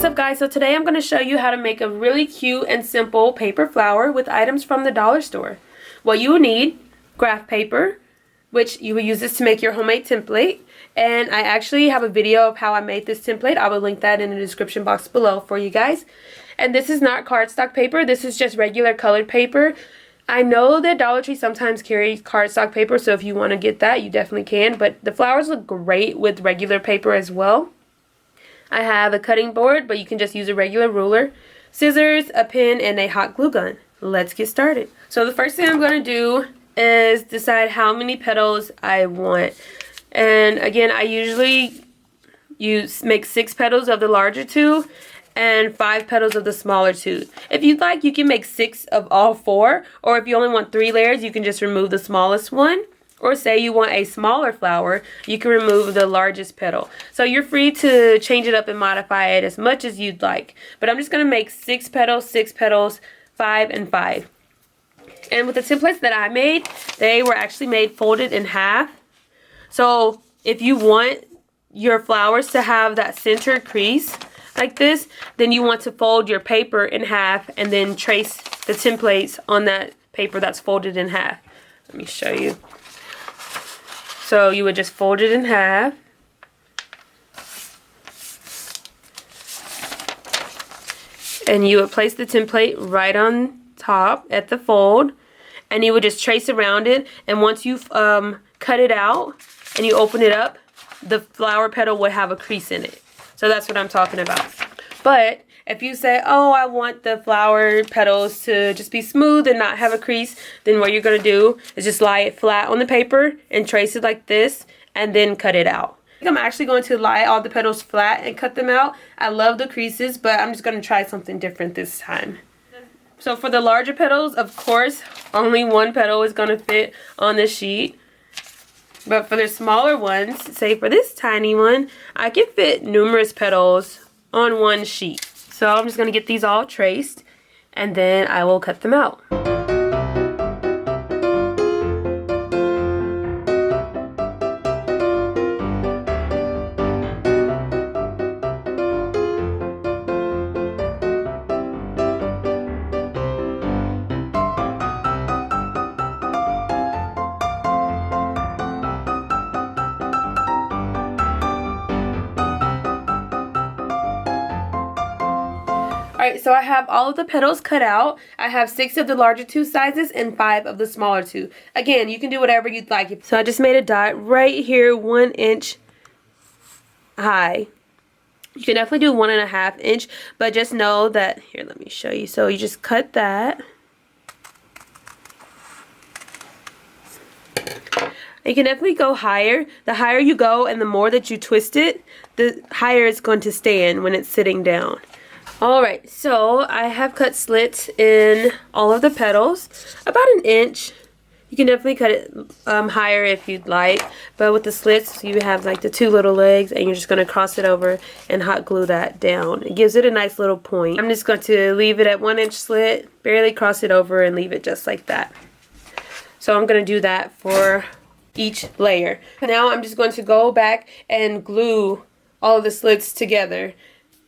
What's up guys, so today I'm going to show you how to make a really cute and simple paper flower with items from the dollar store. What you will need: graph paper, which you will use this to make your homemade template, and I actually have a video of how I made this template. I will link that in the description box below for you guys. And this is not cardstock paper, this is just regular colored paper. I know that Dollar Tree sometimes carries cardstock paper, so if you want to get that, you definitely can, but the flowers look great with regular paper as well. I have a cutting board, but you can just use a regular ruler, scissors, a pen, and a hot glue gun. Let's get started. So the first thing I'm going to do is decide how many petals I want. And again, I usually make 6 petals of the larger two and 5 petals of the smaller two. If you'd like, you can make 6 of all 4, or if you only want 3 layers, you can just remove the smallest one. Or say you want a smaller flower, you can remove the largest petal. So you're free to change it up and modify it as much as you'd like. But I'm just going to make 6 petals, 5 and 5. And with the templates that I made, they were actually made folded in half. So if you want your flowers to have that center crease like this, then you want to fold your paper in half and then trace the templates on that paper that's folded in half. Let me show you. So you would just fold it in half. And you would place the template right on top at the fold. And you would just trace around it. And once you've cut it out and you open it up, the flower petal would have a crease in it. So that's what I'm talking about. But if you say, oh, I want the flower petals to just be smooth and not have a crease, then what you're going to do is just lie it flat on the paper and trace it like this and then cut it out. I'm actually going to lie all the petals flat and cut them out. I love the creases, but I'm just going to try something different this time. So for the larger petals, of course, only one petal is going to fit on the sheet. But for the smaller ones, say for this tiny one, I can fit numerous petals on one sheet. So I'm just going to get these all traced and then I will cut them out. Alright, so I have all of the petals cut out. I have 6 of the larger two sizes and 5 of the smaller two. Again, you can do whatever you'd like. So I just made a dot right here, 1 inch high. You can definitely do 1.5 inch, but just know that, here, let me show you. So you just cut that. You can definitely go higher. The higher you go and the more that you twist it, the higher it's going to stand when it's sitting down. Alright, so I have cut slits in all of the petals, about 1 inch. You can definitely cut it higher if you'd like, but with the slits you have like the 2 little legs and you're just going to cross it over and hot glue that down. It gives it a nice little point. I'm just going to leave it at 1 inch slit, barely cross it over and leave it just like that. So I'm going to do that for each layer. Now I'm just going to go back and glue all of the slits together.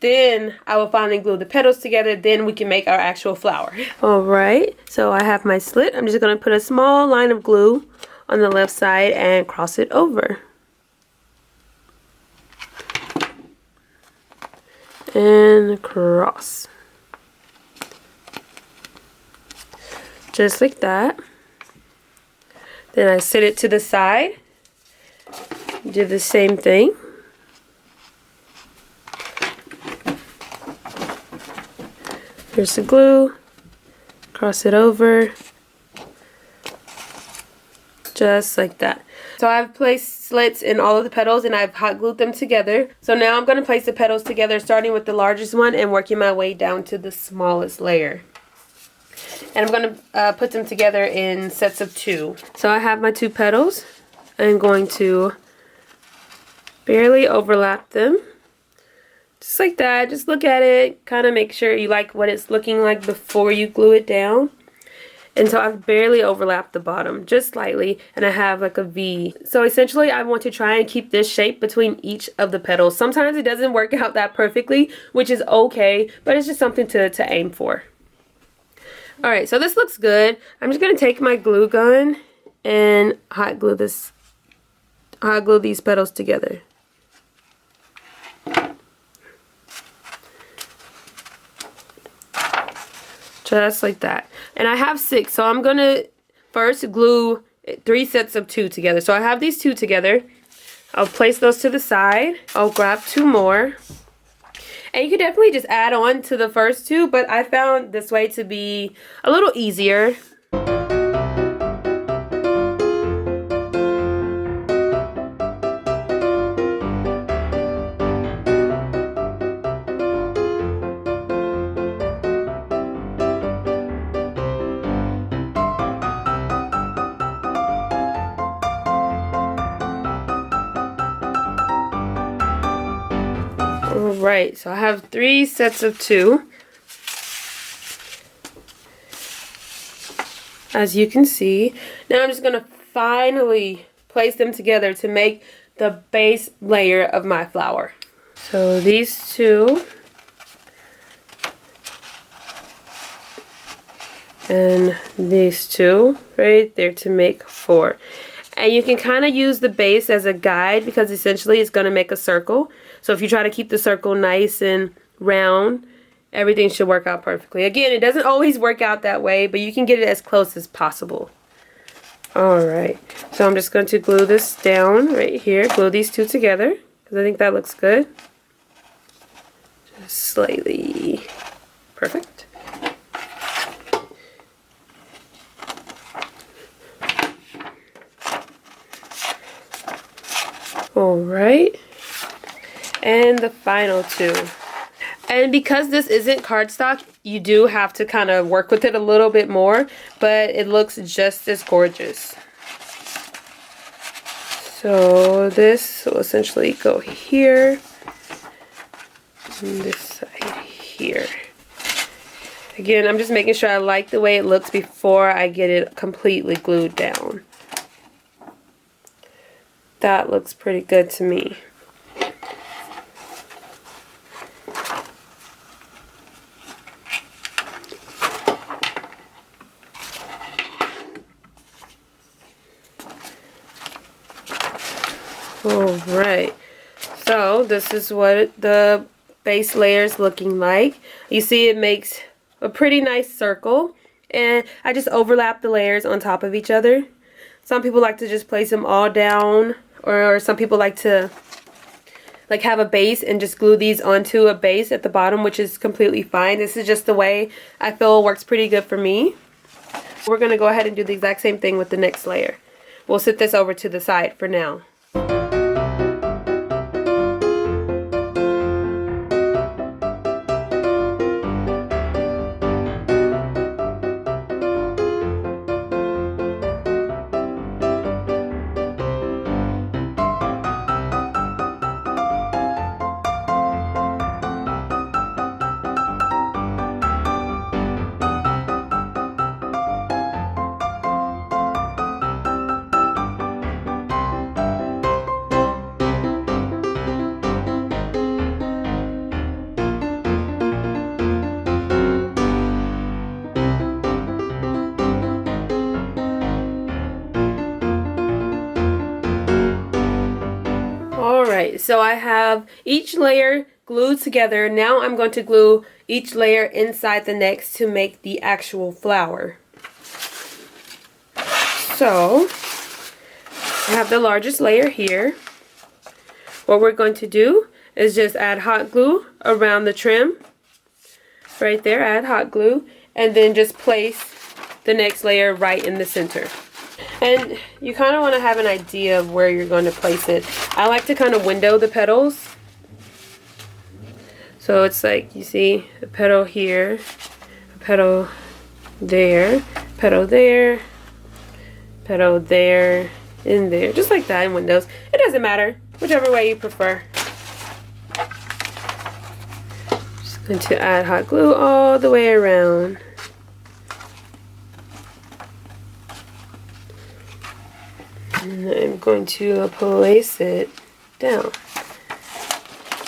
Then I will finally glue the petals together, then we can make our actual flower. Alright, so I have my slit. I'm just going to put a small line of glue on the left side and cross it over. And cross. Just like that. Then I set it to the side. Do the same thing. Here's the glue, cross it over, just like that. So I've placed slits in all of the petals and I've hot glued them together. So now I'm going to place the petals together, starting with the largest one and working my way down to the smallest layer. And I'm going to put them together in sets of 2. So I have my 2 petals. I'm going to barely overlap them. Just like that. Just look at it, kind of make sure you like what it's looking like before you glue it down. And so I've barely overlapped the bottom, just slightly, and I have like a V. So essentially I want to try and keep this shape between each of the petals. Sometimes it doesn't work out that perfectly, which is okay, but it's just something to aim for. Alright, so this looks good. I'm just going to take my glue gun and hot glue these petals together. Just like that. And I have 6, so I'm going to first glue 3 sets of 2 together. So I have these 2 together. I'll place those to the side. I'll grab 2 more. And you can definitely just add on to the first 2, but I found this way to be a little easier. Alright, so I have 3 sets of 2. As you can see. Now I'm just going to finally place them together to make the base layer of my flower. So these 2. And these 2 right there to make 4. And you can kind of use the base as a guide because essentially it's going to make a circle. So if you try to keep the circle nice and round, everything should work out perfectly. Again, it doesn't always work out that way, but you can get it as close as possible. Alright, so I'm just going to glue this down right here. Glue these 2 together because I think that looks good. Just slightly. Perfect. Alright, and the final 2. And because this isn't cardstock, you do have to kind of work with it a little bit more, but it looks just as gorgeous. So this will essentially go here, and this side here. Again, I'm just making sure I like the way it looks before I get it completely glued down. That looks pretty good to me. Alright, so this is what the base layer is looking like. You see it makes a pretty nice circle, and I just overlap the layers on top of each other. Some people like to just place them all down, or some people like to have a base and just glue these onto a base at the bottom, which is completely fine. This is just the way I feel works pretty good for me. We're going to go ahead and do the exact same thing with the next layer. We'll set this over to the side for now. Alright, so I have each layer glued together. Now I'm going to glue each layer inside the next to make the actual flower. So I have the largest layer here. What we're going to do is just add hot glue around the trim. Right there, add hot glue, and then just place the next layer right in the center. And you kind of want to have an idea of where you're going to place it. I like to kind of window the petals. So it's like, you see, a petal here, a petal there, petal there, petal there, in there. Just like that in windows. It doesn't matter, whichever way you prefer. Just going to add hot glue all the way around. And I'm going to place it down.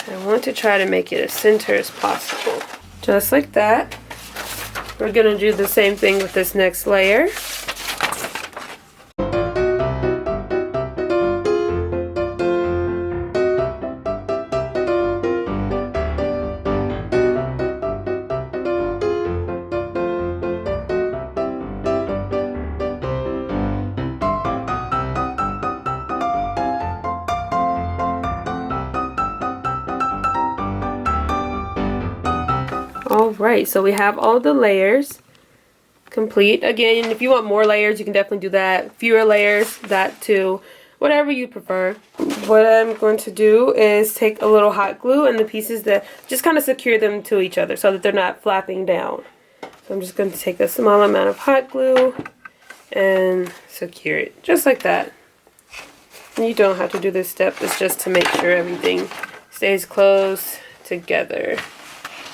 I want to try to make it as center as possible. Just like that. We're going to do the same thing with this next layer. Alright, so we have all the layers complete. Again, if you want more layers, you can definitely do that. Fewer layers, that too. Whatever you prefer. What I'm going to do is take a little hot glue and the pieces that just kind of secure them to each other so that they're not flapping down. So I'm just going to take a small amount of hot glue and secure it. Just like that. And you don't have to do this step. It's just to make sure everything stays close together.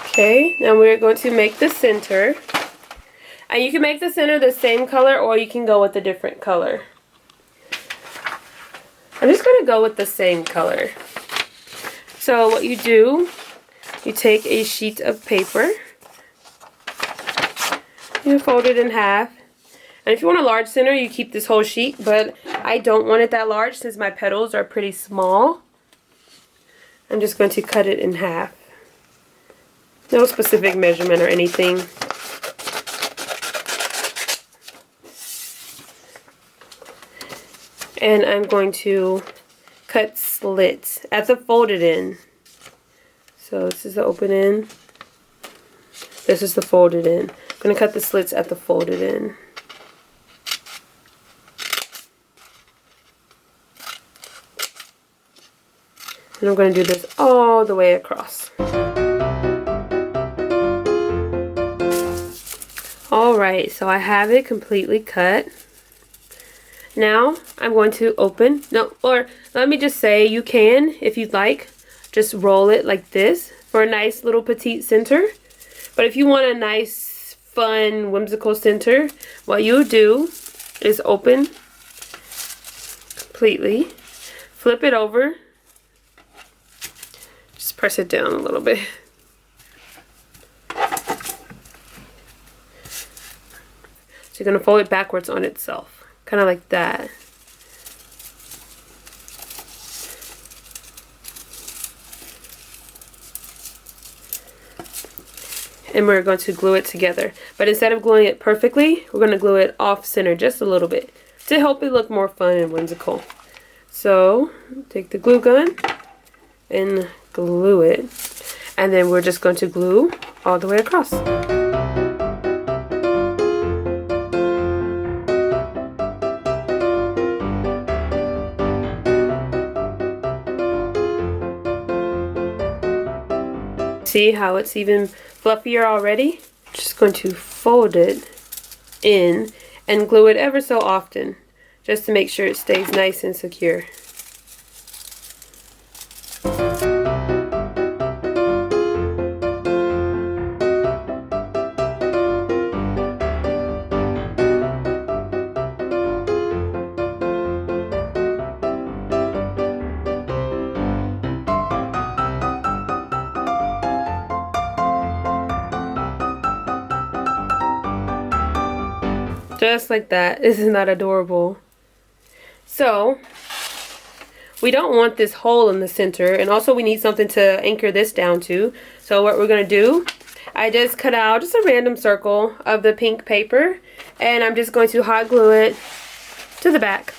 Okay, now we're going to make the center. And you can make the center the same color or you can go with a different color. I'm just going to go with the same color. So what you do, you take a sheet of paper. You fold it in half. And if you want a large center, you keep this whole sheet. But I don't want it that large since my petals are pretty small. I'm just going to cut it in half. No specific measurement or anything. And I'm going to cut slits at the folded end. So this is the open end. This is the folded end. I'm going to cut the slits at the folded end. And I'm going to do this all the way across. Alright, so I have it completely cut. Now I'm going to let me just say, you can, if you'd like, just roll it like this for a nice little petite center. But if you want a nice, fun, whimsical center, what you do is open completely, flip it over, just press it down a little bit. So you're going to fold it backwards on itself. Kind of like that. And we're going to glue it together. But instead of gluing it perfectly, we're going to glue it off center just a little bit to help it look more fun and whimsical. So take the glue gun and glue it. And then we're just going to glue all the way across. See how it's even fluffier already? Just going to fold it in and glue it ever so often just to make sure it stays nice and secure. Just like that. Isn't that adorable? So, we don't want this hole in the center, and also we need something to anchor this down to. So what we're going to do, I just cut out just a random circle of the pink paper, and I'm just going to hot glue it to the back.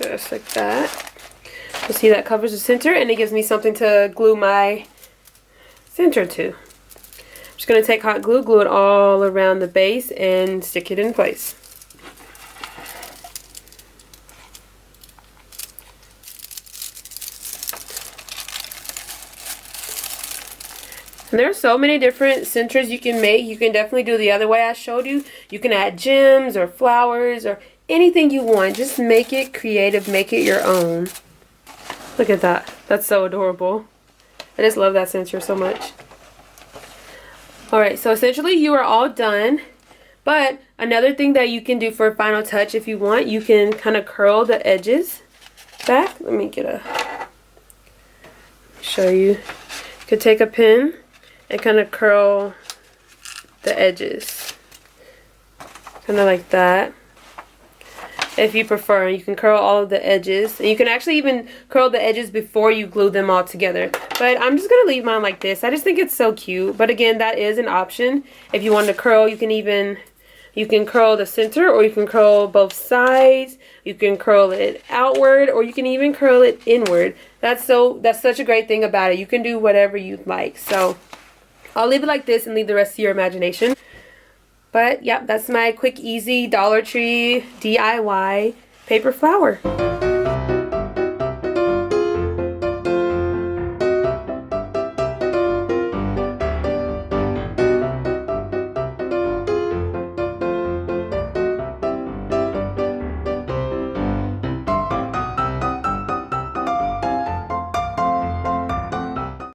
Just like that. You see that covers the center and it gives me something to glue my center to. I'm just going to take hot glue, glue it all around the base and stick it in place. And there are so many different centers you can make. You can definitely do the other way I showed you. You can add gems or flowers or anything you want. Just make it creative, make it your own. Look at that. That's so adorable. I just love that center so much. Alright, so essentially you are all done. But another thing that you can do for a final touch if you want, you can kind of curl the edges back. Let me show you. You could take a pin and kind of curl the edges. Kind of like that. If you prefer, you can curl all of the edges. And you can actually even curl the edges before you glue them all together. But I'm just going to leave mine like this. I just think it's so cute. But again, that is an option. If you want to curl, you can curl the center, or you can curl both sides. You can curl it outward, or you can even curl it inward. That's such a great thing about it. You can do whatever you'd like. So I'll leave it like this and leave the rest to your imagination. But yeah, that's my quick, easy Dollar Tree DIY paper flower.